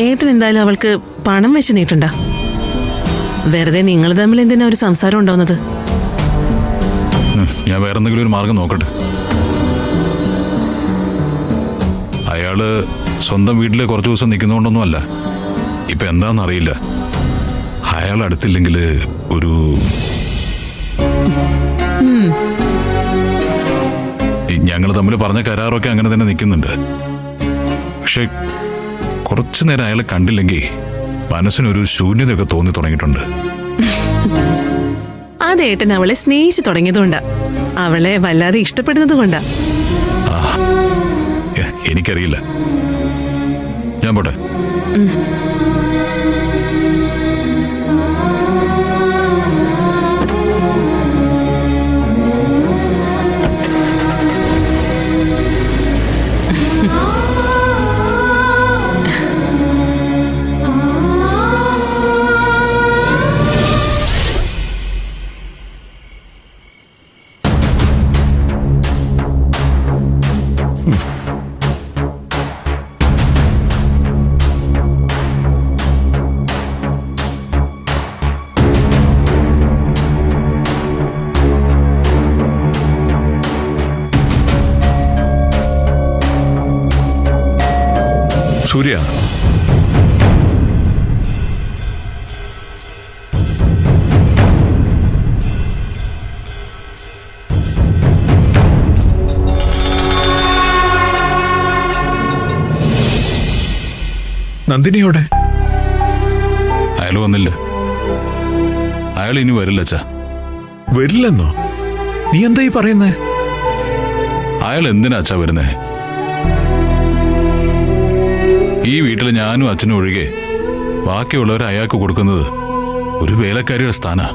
ഏട്ടൻ എന്തായാലും അവൾക്ക് പണം വെച്ച് നീട്ടണ്ട. വെറുതെ നിങ്ങൾ തമ്മിൽ എന്തിനാ ഒരു സംസാരം ഉണ്ടാവുന്നത്? ഞാൻ വേറെ എന്തെങ്കിലും ഒരു മാർഗം നോക്കട്ടെ. അയാള് സ്വന്തം വീട്ടില് കുറച്ചു ദിവസം നിൽക്കുന്നതുകൊണ്ടൊന്നുമല്ല. ഇപ്പൊ എന്താണെന്നറിയില്ല. അയാൾ അടുത്തില്ലെങ്കിൽ ഒരു ഞങ്ങൾ തമ്മിൽ പറഞ്ഞ കരാറൊക്കെ അങ്ങനെ തന്നെ നിൽക്കുന്നുണ്ട്. പക്ഷെ കുറച്ചു നേരം അയാളെ കണ്ടില്ലെങ്കിൽ മനസ്സിനൊരു ശൂന്യതയൊക്കെ തോന്നി തുടങ്ങിയിട്ടുണ്ട്. അതേട്ടൻ അവളെ സ്നേഹിച്ചു തുടങ്ങിയതുകൊണ്ടാ, അവളെ വല്ലാതെ ഇഷ്ടപ്പെടുന്നത് കൊണ്ടാ. എനിക്കറിയില്ല. ഞാൻ പോട്ടെ. സൂര്യ, നന്ദിനിയോടെ? അയാൾ വന്നില്ല. അയാൾ ഇനി വരില്ല അച്ഛാ. വരില്ലെന്നോ? നീ എന്താ ഈ പറയുന്നേ? അയാൾ എന്തിനാ അച്ഛാ വരുന്നേ? ഈ വീട്ടിൽ ഞാനും അച്ഛനും ഒഴികെ ബാക്കിയുള്ളവർ അയാൾക്ക് കൊടുക്കുന്നത് ഒരു വേലക്കാരിയുടെ സ്ഥാനാ.